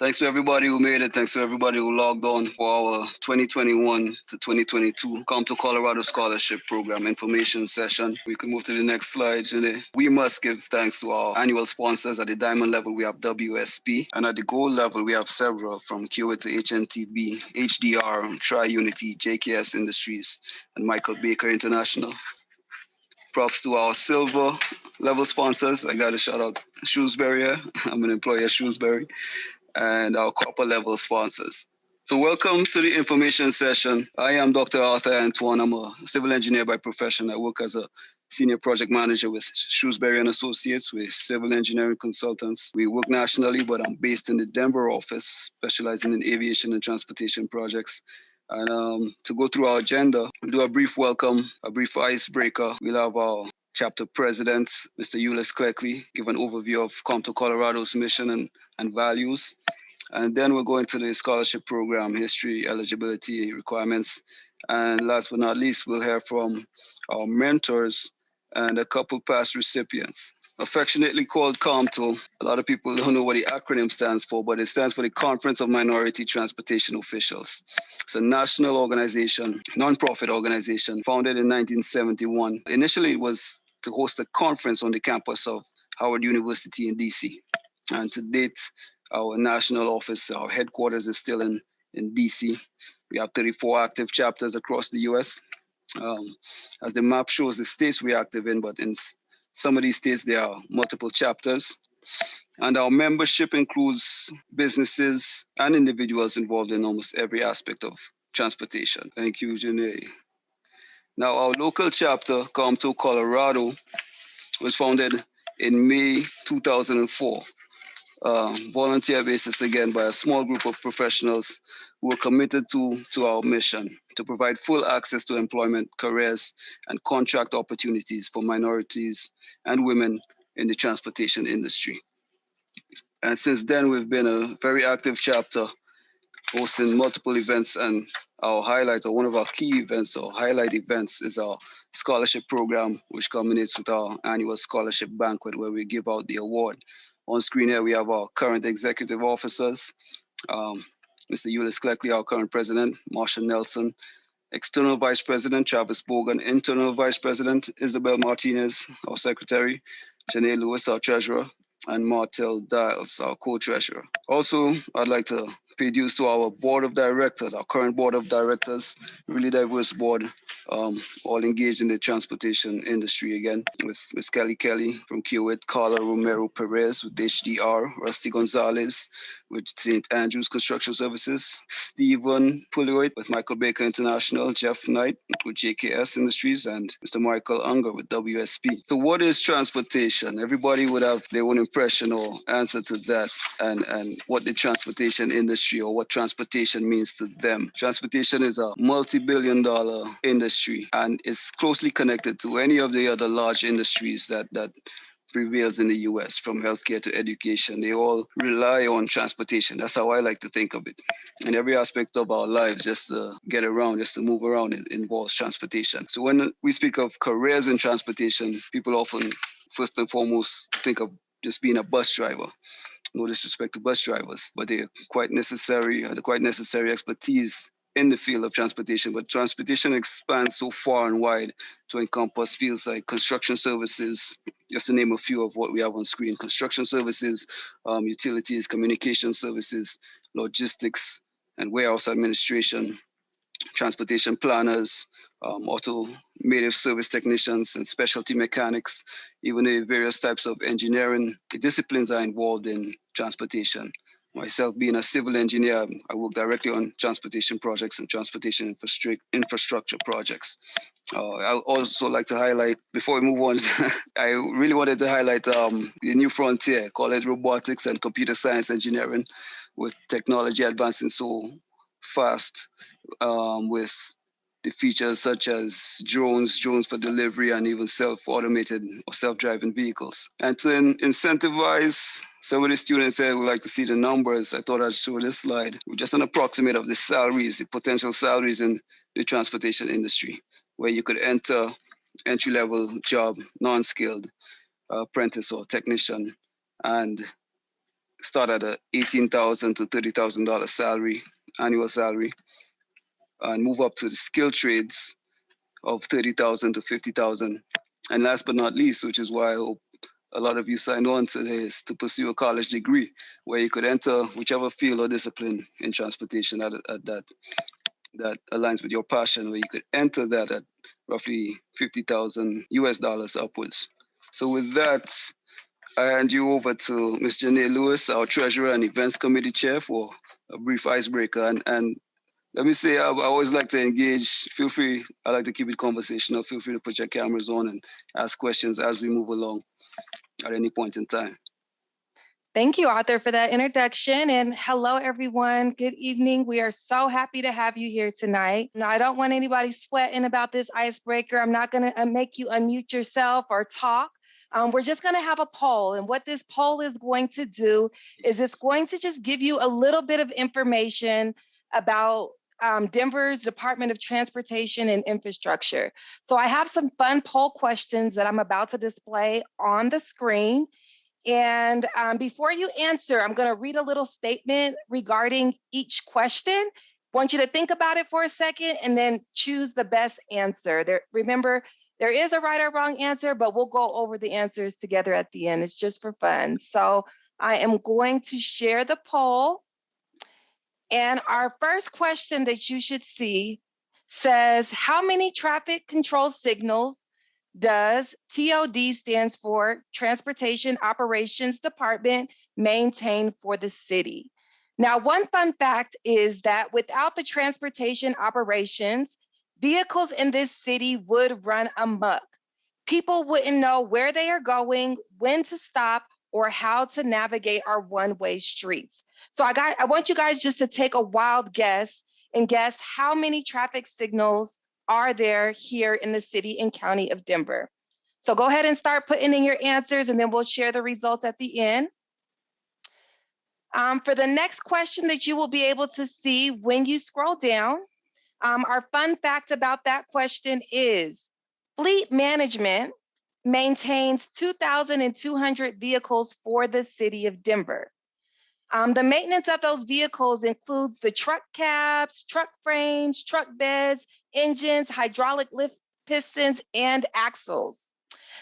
Thanks to everybody who made it. Thanks to everybody who logged on for our 2021 to 2022 COMTO Colorado Scholarship Program information session. We can move to the next slide today. We must give thanks to our annual sponsors. At the diamond level, we have WSP, and at the gold level, we have several from QA to HNTB, HDR, Tri-Unity, JKS Industries, and Michael Baker International. Props to our silver level sponsors. I got to shout out Shrewsbury. I'm an employee at Shrewsbury. And our copper level sponsors. So welcome to the information session. I am Dr. Arthur Antoine. I'm a civil engineer by profession. I work as a senior project manager with Shrewsbury and Associates. We're civil engineering consultants. We work nationally, but I'm based in the Denver office, specializing in aviation and transportation projects. And to go through our agenda, we'll do a brief welcome, a brief icebreaker. We'll have our chapter president, Mr. Ulyss Cleckley, give an overview of COMTO Colorado's mission and values. And then we'll go into the scholarship program, history, eligibility, requirements. And last but not least, we'll hear from our mentors and a couple past recipients. Affectionately called COMTO. A lot of people don't know what the acronym stands for, but it stands for the Conference of Minority Transportation Officials. It's a national organization, nonprofit organization, founded in 1971. Initially, it was to host a conference on the campus of Howard University in DC. And to date, our national office, our headquarters is still in DC. We have 34 active chapters across the US. As the map shows, the states we're active in, but in some of these states, there are multiple chapters. And our membership includes businesses and individuals involved in almost every aspect of transportation. Thank you, Janae. Now, our local chapter, COMTO Colorado, was founded in May 2004. Volunteer basis again by a small group of professionals who are committed to our mission to provide full access to employment, careers, and contract opportunities for minorities and women in the transportation industry. And since then, we've been a very active chapter, hosting multiple events, and our highlight, or one of our key events or highlight events, is our scholarship program, which culminates with our annual scholarship banquet where we give out the award. On screen here, we have our current executive officers, Mr. Ulyss Cleckley, our current president, Marsha Nelson, external vice president, Travis Bogan, internal vice president, Isabel Martinez, our secretary, Janae Lewis, our treasurer, and Martel Dials, our co-treasurer. Also, I'd like to pay dues to our board of directors, our current board of directors, really diverse board, all engaged in the transportation industry again, with Ms. Kelly from QIT, Carla Romero Perez with HDR, Rusty Gonzalez with St. Andrews Construction Services, Stephen Pulioit with Michael Baker International, Jeff Knight with JKS Industries, and Mr. Michael Unger with WSP. So what is transportation? Everybody would have their own impression or answer to that, and what the transportation industry or what transportation means to them. Transportation is a multi-billion-dollar industry and is closely connected to any of the other large industries that prevails in the US, from healthcare to education. They all rely on transportation. That's how I like to think of it. In every aspect of our lives, just to get around, just to move around, it involves transportation. So when we speak of careers in transportation, people often first and foremost think of just being a bus driver. No disrespect to bus drivers, but they're quite necessary, the quite necessary expertise in the field of transportation. But transportation expands so far and wide to encompass fields like construction services, just to name a few of what we have on screen: construction services, utilities, communication services, logistics and warehouse administration, transportation planners, automotive service technicians, and specialty mechanics. Even the various types of engineering disciplines are involved in transportation. Myself being a civil engineer, I work directly on transportation projects and transportation infrastructure projects. I also like to highlight, before we move on, I really wanted to highlight the new frontier, call it robotics and computer science engineering, with technology advancing so fast, with the features such as drones for delivery, and even self-automated or self-driving vehicles. And to incentivize some of the students here would like to see the numbers, I thought I'd show this slide with just an approximate of the salaries, the potential salaries in the transportation industry, where you could enter entry-level job, non-skilled apprentice or technician, and start at a $18,000 to $30,000 salary, annual salary, and move up to the skilled trades of $30,000 to $50,000. And last but not least, which is why I hope a lot of you signed on today, is to pursue a college degree where you could enter whichever field or discipline in transportation at that aligns with your passion, where you could enter that at roughly $50,000 upwards. So with that, I hand you over to Ms. Janae Lewis, our Treasurer and Events Committee Chair, for a brief icebreaker. And let me say, I always like to engage. Feel free, I like to keep it conversational. Feel free to put your cameras on and ask questions as we move along at any point in time. Thank you, Arthur, for that introduction. And hello, everyone. Good evening. We are so happy to have you here tonight. Now, I don't want anybody sweating about this icebreaker. I'm not going to make you unmute yourself or talk. We're just going to have a poll. And what this poll is going to do is it's going to just give you a little bit of information about Denver's Department of Transportation and Infrastructure. So I have some fun poll questions that I'm about to display on the screen. And before you answer, I'm going to read a little statement regarding each question. I want you to think about it for a second and then choose the best answer. Remember, there is a right or wrong answer, but we'll go over the answers together at the end. It's just for fun. So I am going to share the poll. And our first question that you should see says, how many traffic control signals does TOD stands for Transportation Operations Department maintain for the city? Now, one fun fact is that without the transportation operations, vehicles in this city would run amok. People wouldn't know where they are going, when to stop, or how to navigate our one-way streets. So I want you guys just to take a wild guess and guess how many traffic signals are there here in the city and county of Denver. So go ahead and start putting in your answers, and then we'll share the results at the end. For the next question that you will be able to see when you scroll down, our fun fact about that question is fleet management maintains 2,200 vehicles for the city of Denver. The maintenance of those vehicles includes the truck cabs, truck frames, truck beds, engines, hydraulic lift pistons, and axles.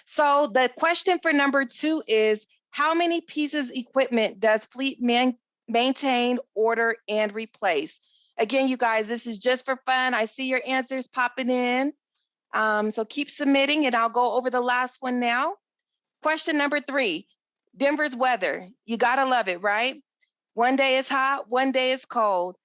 So the question for number 2 is, how many pieces of equipment does fleet maintain, order, and replace? Again, you guys, this is just for fun. I see your answers popping in. So keep submitting, and I'll go over the last one now. Question number 3, Denver's weather. You gotta love it, right? One day it's hot, one day it's cold.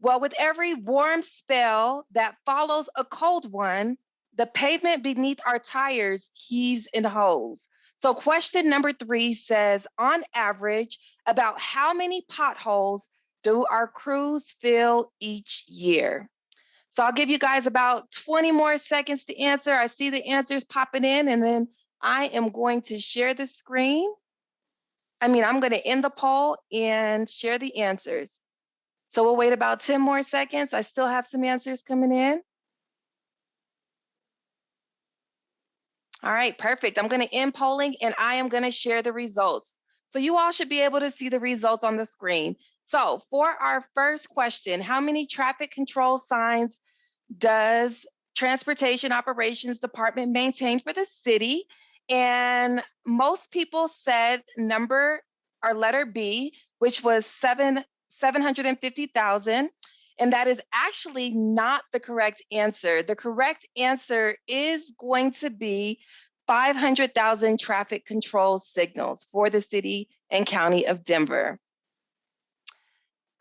Well, with every warm spell that follows a cold one, the pavement beneath our tires heaves and holds. So question number 3 says, on average, about how many potholes do our crews fill each year? So I'll give you guys about 20 more seconds to answer. I see the answers popping in, and then I am going to share the screen. I'm going to end the poll and share the answers. So we'll wait about 10 more seconds. I still have some answers coming in. All right, perfect. I'm going to end polling, and I am going to share the results. So you all should be able to see the results on the screen. So for our first question, how many traffic control signs does Transportation Operations Department maintain for the city? And most people said letter B, which was 750,000. And that is actually not the correct answer. The correct answer is going to be 500,000 traffic control signals for the city and county of Denver.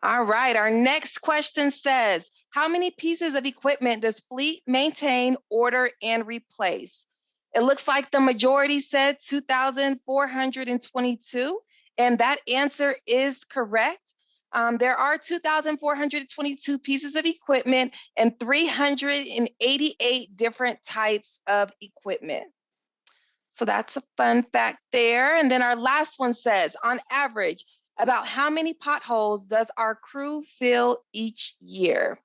All right, our next question says, how many pieces of equipment does fleet maintain, order, and replace? It looks like the majority said 2,422, and that answer is correct. There are 2,422 pieces of equipment and 388 different types of equipment. So that's a fun fact there. And then our last one says, on average, about how many potholes does our crew fill each year?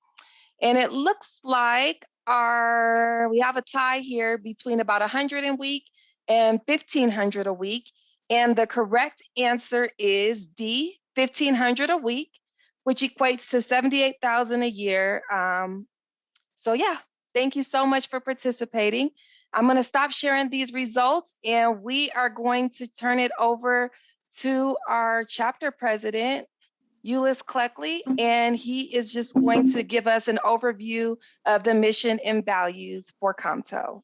And it looks like we have a tie here between about 100 a week and 1,500 a week. And the correct answer is D, 1,500 a week, which equates to 78,000 a year. So yeah, thank you so much for participating. I'm going to stop sharing these results and we are going to turn it over to our chapter president, Euless Cleckley, and he is just going to give us an overview of the mission and values for COMTO.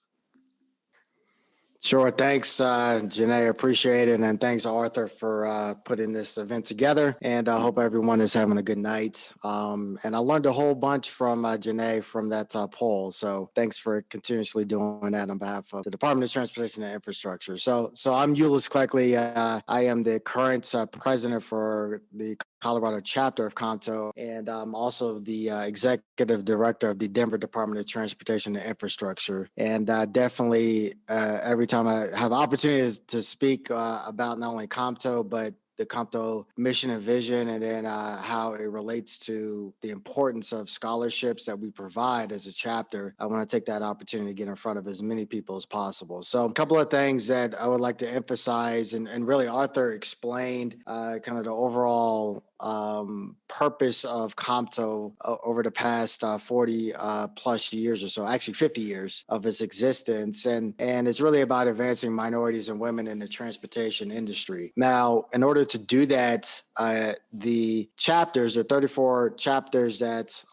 Sure. Thanks, Janae. Appreciate it. And thanks, Arthur, for putting this event together. And I hope everyone is having a good night. And I learned a whole bunch from Janae from that poll. So thanks for continuously doing that on behalf of the Department of Transportation and Infrastructure. So I'm Euless Cleckley. I am the current president for the Colorado chapter of COMTO, and I'm also the executive director of the Denver Department of Transportation and Infrastructure. And definitely every time I have opportunities to speak about not only COMTO, but the COMTO mission and vision, and then how it relates to the importance of scholarships that we provide as a chapter, I want to take that opportunity to get in front of as many people as possible. So a couple of things that I would like to emphasize, and really Arthur explained kind of the overall purpose of COMTO over the past 40 plus years or so, actually 50 years of its existence. And it's really about advancing minorities and women in the transportation industry. Now, in order to do that, the chapters, the 34 chapters that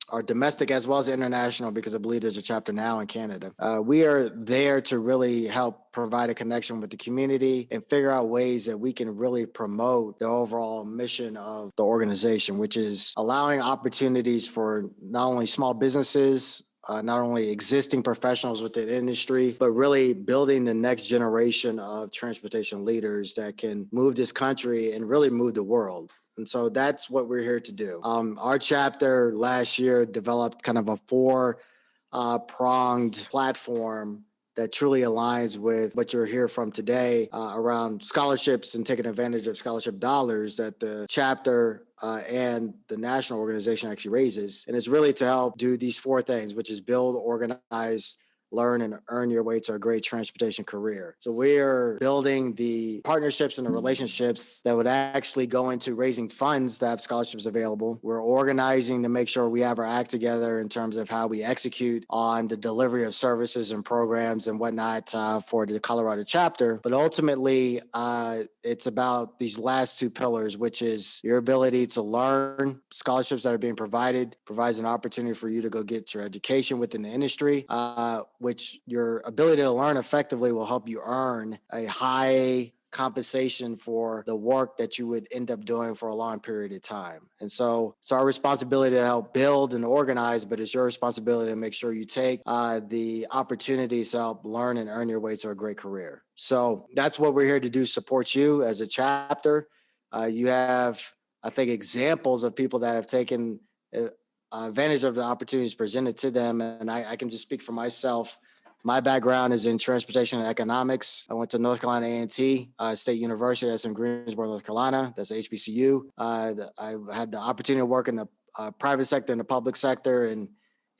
are domestic as well as international, because I believe there's a chapter now in Canada. We are there to really help provide a connection with the community and figure out ways that we can really promote the overall mission of the organization, which is allowing opportunities for not only small businesses, not only existing professionals within the industry, but really building the next generation of transportation leaders that can move this country and really move the world. And so that's what we're here to do. Our chapter last year developed kind of a four-pronged platform that truly aligns with what you'll hear from today around scholarships and taking advantage of scholarship dollars that the chapter and the national organization actually raises. And it's really to help do these four things, which is build, organize, learn, and earn your way to a great transportation career. So we are building the partnerships and the relationships that would actually go into raising funds to have scholarships available. We're organizing to make sure we have our act together in terms of how we execute on the delivery of services and programs and whatnot for the Colorado chapter. But ultimately, it's about these last two pillars, which is your ability to learn. Scholarships that are being provided provides an opportunity for you to go get your education within the industry, which your ability to learn effectively will help you earn a high compensation for the work that you would end up doing for a long period of time. And so it's our responsibility to help build and organize, but it's your responsibility to make sure you take the opportunities to help learn and earn your way to a great career. So that's what we're here to do, support you as a chapter. You have, I think, examples of people that have taken advantage of the opportunities presented to them. And I can just speak for myself. My background is in transportation and economics. I went to North Carolina A&T State University. That's in Greensboro, North Carolina. That's HBCU. I had the opportunity to work in the private sector and the public sector, and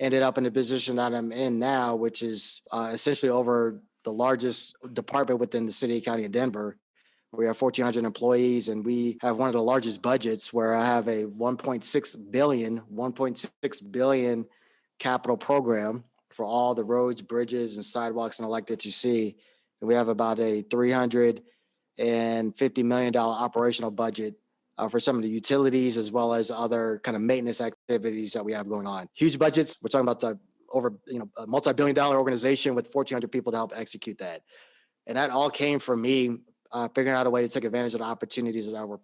ended up in the position that I'm in now, which is essentially over the largest department within the city and county of Denver. We have 1,400 employees, and we have one of the largest budgets where I have a $1.6 billion capital program for all the roads, bridges, and sidewalks and the like that you see. And we have about a $350 million operational budget for some of the utilities, as well as other kind of maintenance activities that we have going on. Huge budgets. We're talking about over a multi-billion-dollar organization with 1,400 people to help execute that. And that all came from me figuring out a way to take advantage of the opportunities that were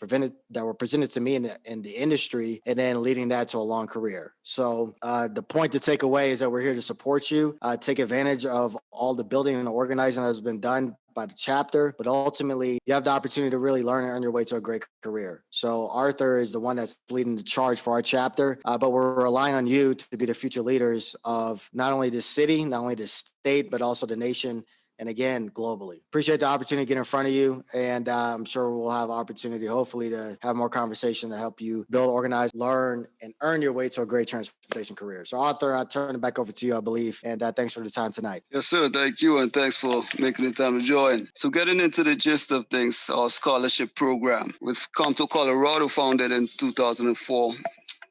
presented to me in the industry, and then leading that to a long career. So the point to take away is that we're here to support you, take advantage of all the building and organizing that has been done by the chapter, but ultimately you have the opportunity to really learn and earn your way to a great career. So Arthur is the one that's leading the charge for our chapter, but we're relying on you to be the future leaders of not only the city, not only the state, but also the nation and again, globally. Appreciate the opportunity to get in front of you. And I'm sure we'll have opportunity, hopefully, to have more conversation to help you build, organize, learn, and earn your way to a great transportation career. So Arthur, I'll turn it back over to you, I believe. And thanks for the time tonight. Yes, sir. Thank you. And thanks for making the time to join. So getting into the gist of things, our scholarship program with COMTO, Colorado, founded in 2004.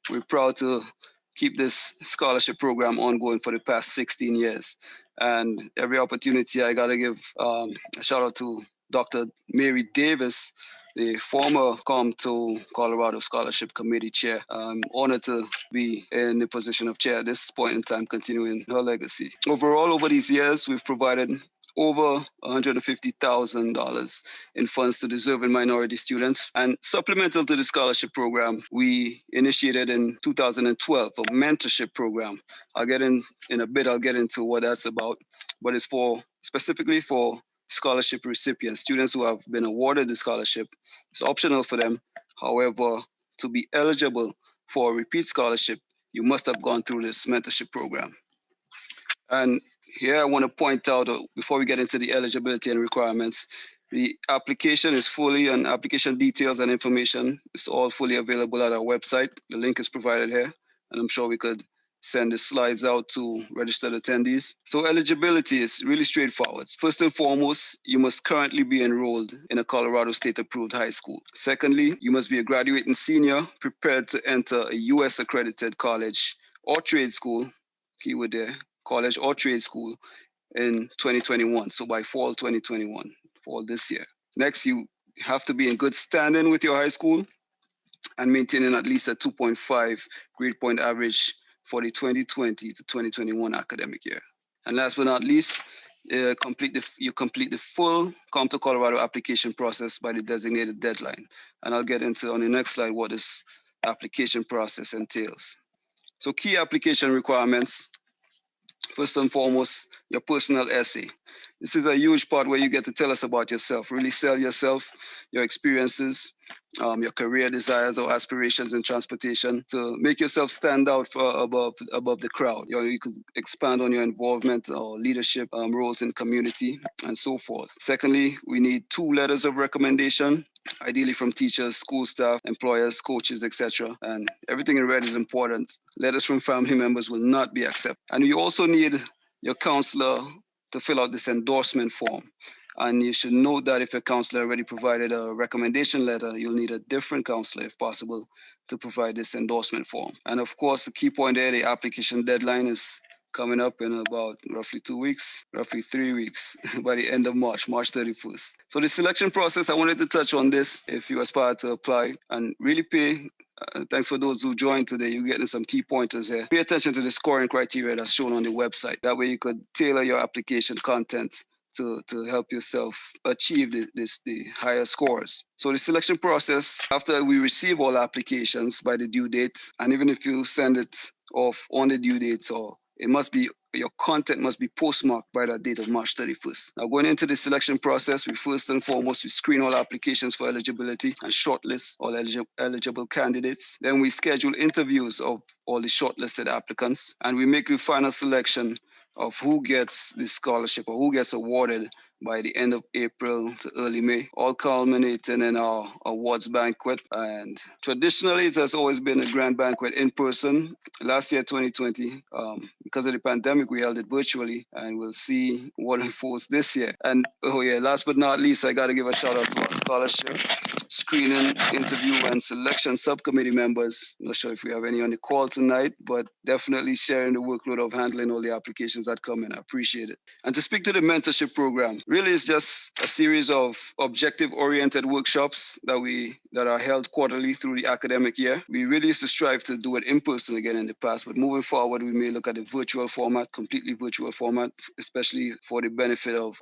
We're proud to keep this scholarship program ongoing for the past 16 years. And every opportunity, I got to give a shout out to Dr. Mary Davis, the former COMTO Colorado Scholarship Committee Chair. I'm honored to be in the position of chair at this point in time, continuing her legacy. Overall, over these years, we've provided over $150,000 in funds to deserving minority students. And supplemental to the scholarship program, we initiated in 2012 a mentorship program. I'll get in a bit, I'll get into what that's about, but it's specifically for scholarship recipients, students who have been awarded the scholarship. It's optional for them. However, to be eligible for a repeat scholarship, you must have gone through this mentorship program. And here I want to point out, before we get into the eligibility and requirements, the application is fully, and application details and information is all fully available at our website. The link is provided here, and I'm sure we could send the slides out to registered attendees. So eligibility is really straightforward. First and foremost, you must currently be enrolled in a Colorado State approved high school. Secondly, you must be a graduating senior prepared to enter a US accredited college or trade school, keyword there, college or trade school in 2021. So by fall 2021, fall this year. Next, you have to be in good standing with your high school and maintaining at least a 2.5 grade point average for the 2020 to 2021 academic year. And last but not least, you complete the full COMTO Colorado application process by the designated deadline. And I'll get into on the next slide what this application process entails. So key application requirements. First and foremost, your personal essay. This is a huge part where you get to tell us about yourself, really sell yourself, your experiences, your career desires or aspirations in transportation to make yourself stand out above the crowd. You could expand on your involvement or leadership roles in community and so forth. Secondly, we need 2 letters of recommendation, ideally from teachers, school staff, employers, coaches, etc. And everything in red is important. Letters from family members will not be accepted. And you also need your counselor to fill out this endorsement form. And you should note that if your counselor already provided a recommendation letter, you'll need a different counselor, if possible, to provide this endorsement form. And of course, the key point there, the application deadline is coming up in about roughly 2 weeks, roughly 3 weeks, by the end of March 31st. So the selection process, I wanted to touch on this if you aspire to apply and really pay. Thanks for those who joined today. You're getting some key pointers here. Pay attention to the scoring criteria that's shown on the website. That way you could tailor your application content to help yourself achieve the higher scores. So the selection process, after we receive all applications by the due date, and even if you send it off on the due date, or your content must be postmarked by that date of March 31st. Now, going into the selection process, we first and foremost, we screen all applications for eligibility and shortlist all eligible candidates. Then we schedule interviews of all the shortlisted applicants, and we make the final selection of who gets the scholarship or who gets awarded by the end of April to early May, all culminating in our awards banquet. And traditionally, it has always been a grand banquet in person. Last year, 2020, because of the pandemic, we held it virtually, and we'll see what unfolds this year. And last but not least, I got to give a shout out to our scholarship screening, interview, and selection subcommittee members. Not sure if we have any on the call tonight, but definitely sharing the workload of handling all the applications that come in. I appreciate it. And to speak to the mentorship program, really it's just a series of objective-oriented workshops that are held quarterly through the academic year. We really used to strive to do it in person again in the past, but moving forward, we may look at a virtual format, completely virtual format, especially for the benefit of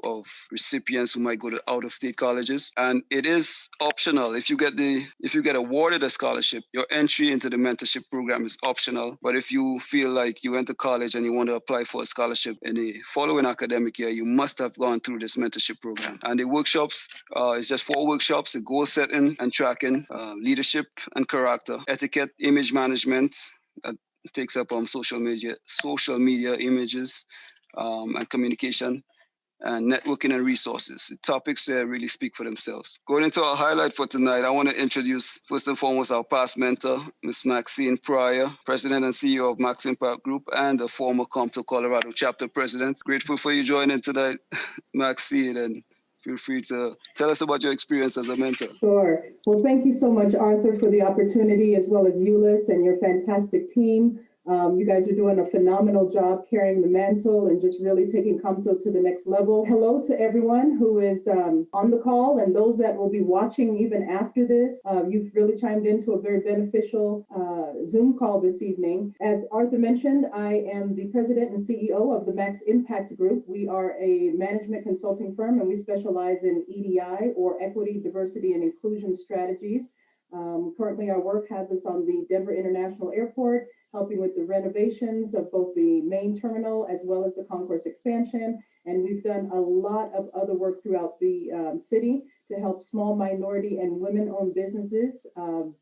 recipients who might go to out-of-state colleges. And it is optional. If you get awarded a scholarship, your entry into the mentorship program is optional. But if you feel like you went to college and you want to apply for a scholarship in the following academic year, you must have gone through this mentorship program. And the workshops is just 4 workshops: the goal setting and tracking, leadership and character, etiquette, image management, that takes up social media images and communication, and networking and resources. The topics there really speak for themselves. Going into our highlight for tonight, I want to introduce first and foremost our past mentor, Ms. Maxine Pryor, President and CEO of Max Impact Group and a former COMTO Colorado chapter president. Grateful for you joining tonight, Maxine, and feel free to tell us about your experience as a mentor. Sure. Well, thank you so much, Arthur, for the opportunity, as well as Euless and your fantastic team. You guys are doing a phenomenal job carrying the mantle and just really taking COMTO to the next level. Hello to everyone who is on the call and those that will be watching even after this. You've really chimed into a very beneficial Zoom call this evening. As Arthur mentioned, I am the president and CEO of the Max Impact Group. We are a management consulting firm and we specialize in EDI, or equity, diversity, and inclusion strategies. Currently, our work has us on the Denver International Airport, helping with the renovations of both the main terminal as well as the concourse expansion. And we've done a lot of other work throughout the city to help small minority and women-owned businesses,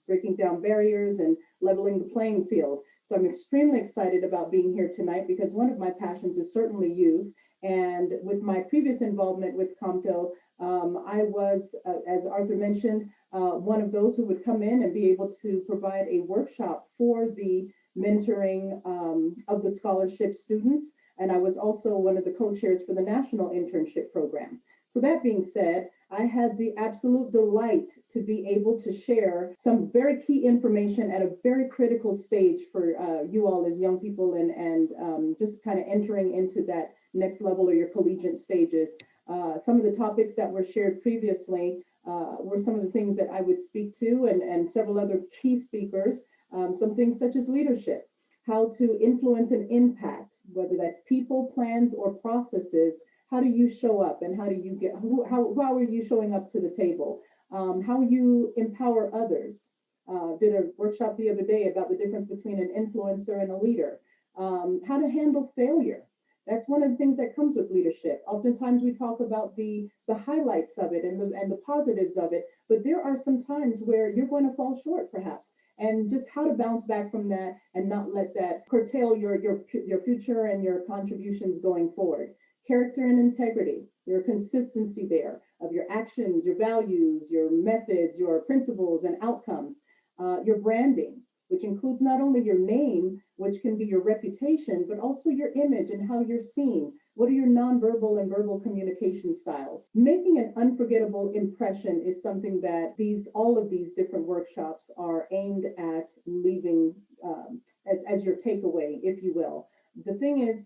breaking down barriers and leveling the playing field. So I'm extremely excited about being here tonight because one of my passions is certainly youth. And with my previous involvement with COMTO, I was, as Arthur mentioned, one of those who would come in and be able to provide a workshop for the mentoring of the scholarship students. And I was also one of the co-chairs for the national internship program. So that being said, I had the absolute delight to be able to share some very key information at a very critical stage for you all as young people and just kind of entering into that next level or your collegiate stages. Some of the topics that were shared previously were some of the things that I would speak to and several other key speakers. Some things such as leadership, how to influence and impact, whether that's people, plans, or processes. How do you show up and how do you get, how are you showing up to the table? How you empower others. Did a workshop the other day about the difference between an influencer and a leader. How to handle failure. That's one of the things that comes with leadership. Oftentimes we talk about the highlights of it and the positives of it, but there are some times where you're going to fall short perhaps, and just how to bounce back from that and not let that curtail your future and your contributions going forward. Character and integrity, your consistency there of your actions, your values, your methods, your principles and outcomes, your branding, which includes not only your name, which can be your reputation, but also your image and how you're seen. What are your nonverbal and verbal communication styles? Making an unforgettable impression is something that all of these different workshops are aimed at leaving as your takeaway, if you will. The thing is,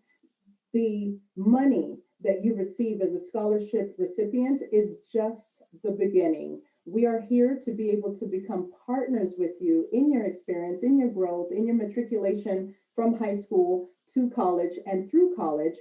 the money that you receive as a scholarship recipient is just the beginning. We are here to be able to become partners with you in your experience, in your growth, in your matriculation from high school to college and through college.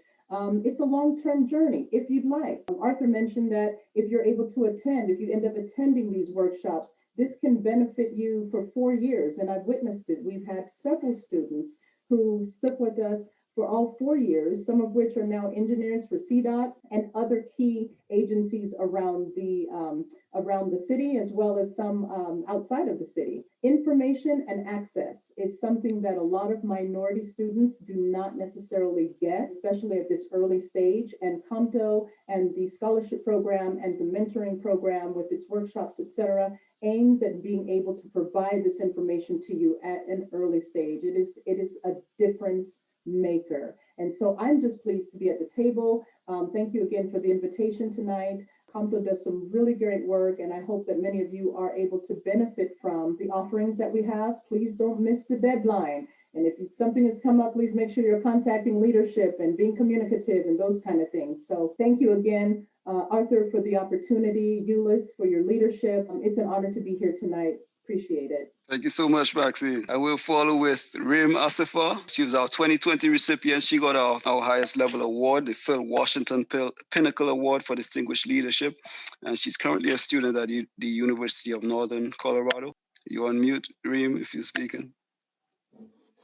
It's a long-term journey, if you'd like. Arthur mentioned that if you're able to attend, if you end up attending these workshops, this can benefit you for 4 years, and I've witnessed it. We've had several students who stuck with us for all 4 years, some of which are now engineers for CDOT and other key agencies around the city, as well as some outside of the city. Information and access is something that a lot of minority students do not necessarily get, especially at this early stage. And COMTO and the scholarship program and the mentoring program with its workshops, et cetera, aims at being able to provide this information to you at an early stage. It is a difference maker. And so I'm just pleased to be at the table. Thank you again for the invitation tonight. COMTO does some really great work, and I hope that many of you are able to benefit from the offerings that we have. Please don't miss the deadline. And if something has come up, please make sure you're contacting leadership and being communicative and those kind of things. So thank you again, Arthur, for the opportunity, Euless, for your leadership. It's an honor to be here tonight. Appreciate it. Thank you so much, Maxine. I will follow with Rim Asifa. She was our 2020 recipient. She got our highest level award, the Phil Washington Pinnacle Award for Distinguished Leadership. And she's currently a student at the University of Northern Colorado. You're on mute, Rim, if you're speaking.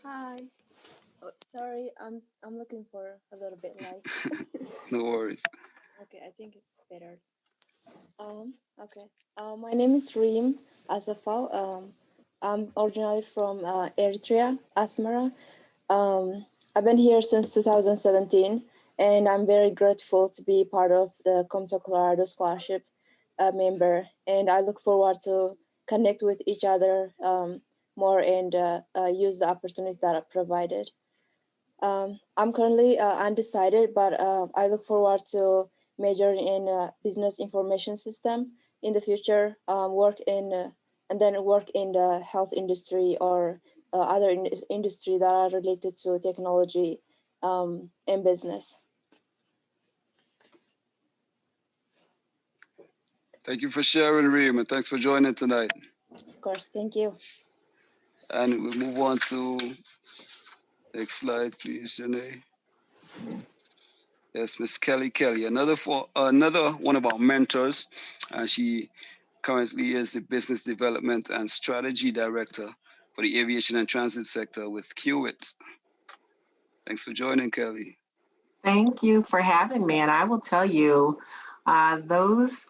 Hi. Oh, sorry, I'm looking for a little bit light. No worries. Okay, I think it's better. Okay. My name is Reem Asafal. I'm originally from Eritrea, Asmara. I've been here since 2017, and I'm very grateful to be part of the COMTO Colorado Scholarship member. And I look forward to connect with each other more and use the opportunities that are provided. I'm currently undecided, but I look forward to majoring in business information system in the future, work in and then work in the health industry or other industry that are related to technology and business. Thank you for sharing, Reem, and thanks for joining tonight. Of course, thank you. And we'll move on to next slide, please, Janae. Yes, Miss Kelly, another one of our mentors, and she currently is the Business Development and Strategy Director for the Aviation and Transit sector with Kiewit. Thanks for joining, Kelly. Thank you for having me. And I will tell you, those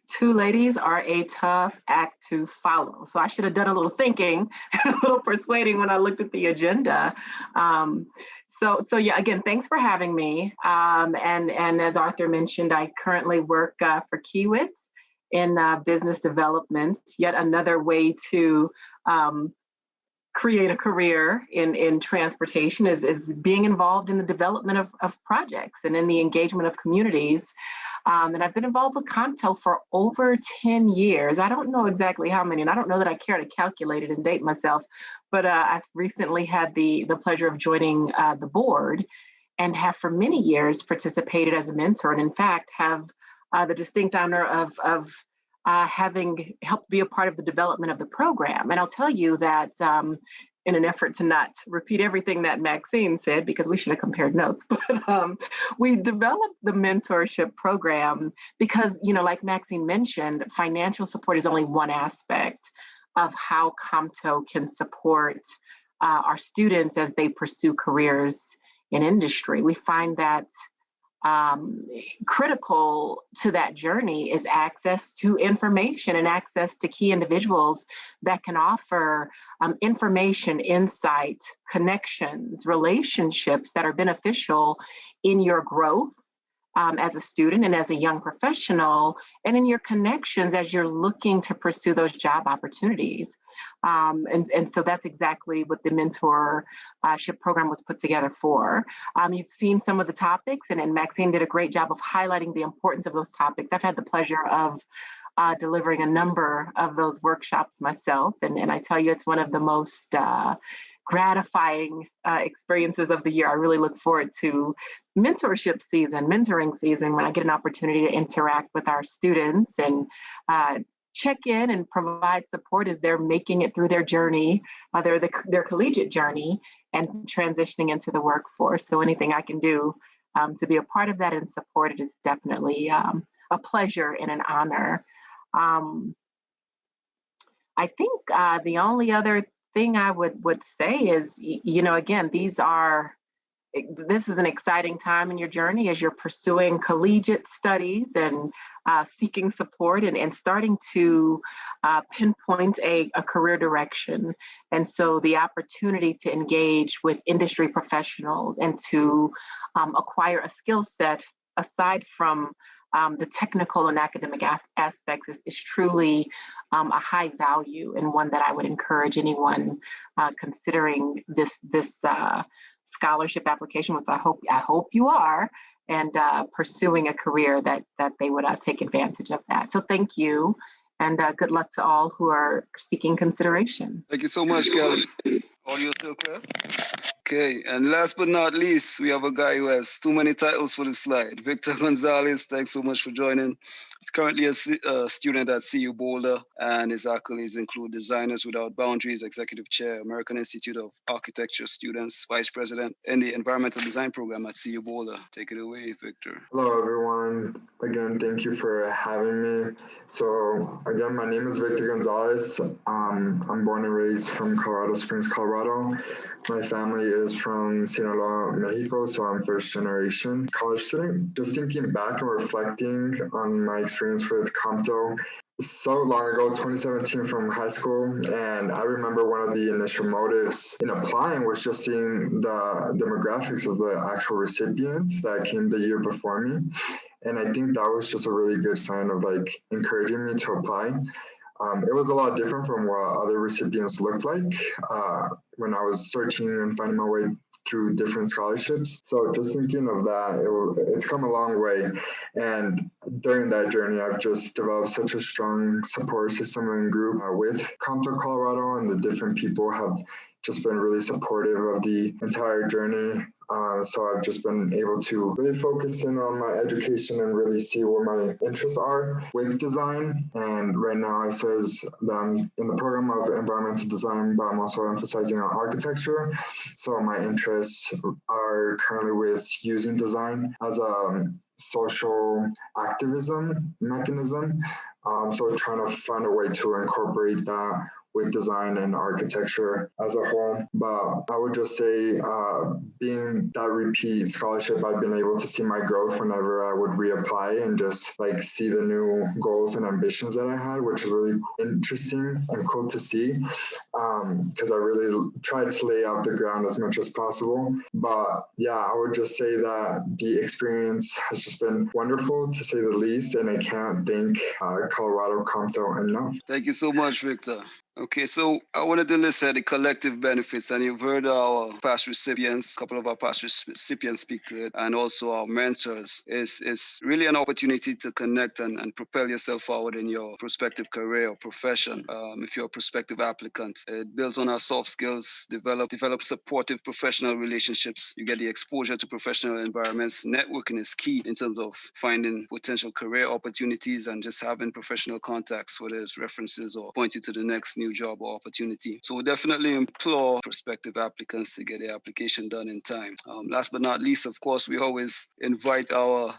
two ladies are a tough act to follow. So I should have done a little thinking, a little persuading when I looked at the agenda. So yeah, again, thanks for having me. And as Arthur mentioned, I currently work for Kiewit in business development, yet another way to create a career in transportation is being involved in the development of projects and in the engagement of communities. And I've been involved with COMTO for over 10 years. I don't know exactly how many, and I don't know that I care to calculate it and date myself, but I've recently had the pleasure of joining the board and have for many years participated as a mentor, and in fact have the distinct honor of having helped be a part of the development of the program. And I'll tell you that in an effort to not repeat everything that Maxine said, because we should have compared notes, but we developed the mentorship program because, like Maxine mentioned, financial support is only one aspect of how COMTO can support our students as they pursue careers in industry. We find that critical to that journey is access to information and access to key individuals that can offer information, insight, connections, relationships that are beneficial in your growth as a student and as a young professional, and in your connections as you're looking to pursue those job opportunities. And so that's exactly what the mentorship program was put together for. You've seen some of the topics, and Maxine did a great job of highlighting the importance of those topics. I've had the pleasure of delivering a number of those workshops myself, and I tell you, it's one of the most gratifying experiences of the year. I really look forward to mentorship season, mentoring season, when I get an opportunity to interact with our students and check in and provide support as they're making it through their journey, their collegiate journey, and transitioning into the workforce. So anything I can do to be a part of that and support it is definitely a pleasure and an honor. I think the only other thing I would say is, again, this is an exciting time in your journey as you're pursuing collegiate studies and seeking support and starting to pinpoint a career direction. And so the opportunity to engage with industry professionals and to acquire a skill set aside from the technical and academic aspects is truly a high value, and one that I would encourage anyone considering this scholarship application, which I hope you are, and pursuing a career that they would take advantage of that. So thank you, and good luck to all who are seeking consideration. Thank you so much, Kelly. Audio still clear? Okay, and last but not least, we have a guy who has too many titles for this slide. Victor Gonzalez, thanks so much for joining. He's currently a student at CU Boulder, and his accolades include Designers Without Boundaries, Executive Chair, American Institute of Architecture Students, Vice President in the Environmental Design Program at CU Boulder. Take it away, Victor. Hello, everyone. Again, thank you for having me. So again, my name is Victor Gonzalez. I'm born and raised from Colorado Springs, Colorado. My family is from Sinaloa, Mexico, so I'm first generation college student. Just thinking back and reflecting on my experience with COMTO, so long ago, 2017 from high school. And I remember one of the initial motives in applying was just seeing the demographics of the actual recipients that came the year before me. And I think that was just a really good sign of like encouraging me to apply. It was a lot different from what other recipients looked like when I was searching and finding my way through different scholarships. So just thinking of that, it's come a long way. And during that journey, I've just developed such a strong support system and group with COMTO Colorado, and the different people have just been really supportive of the entire journey. So I've just been able to really focus in on my education and really see where my interests are with design. And right now it says that I'm in the program of environmental design, but I'm also emphasizing on architecture. So my interests are currently with using design as a social activism mechanism. So trying to find a way to incorporate that with design and architecture as a whole. But I would just say being that repeat scholarship, I've been able to see my growth whenever I would reapply and just like see the new goals and ambitions that I had, which is really interesting and cool to see because I really tried to lay out the ground as much as possible. But yeah, I would just say that the experience has just been wonderful to say the least, and I can't thank Colorado COMTO enough. Thank you so much, Victor. Okay, so I wanted to list the collective benefits, and you've heard our past recipients, a couple of our past recipients speak to it, and also our mentors. It's really an opportunity to connect and propel yourself forward in your prospective career or profession. If you're a prospective applicant, it builds on our soft skills, develop supportive professional relationships. You get the exposure to professional environments. Networking is key in terms of finding potential career opportunities and just having professional contacts, whether it's references or point you to the next new job or opportunity. So we definitely implore prospective applicants to get their application done in time. Last but not least, of course, we always invite our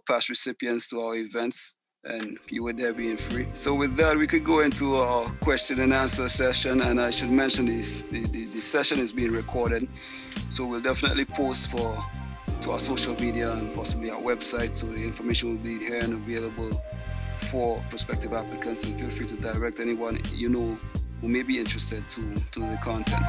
past recipients to our events, and you were there being free. So with that, we could go into our question and answer session. And I should mention the session is being recorded. So we'll definitely post to our social media and possibly our website. So the information will be here and available for prospective applicants, and feel free to direct anyone you know who may be interested to the content.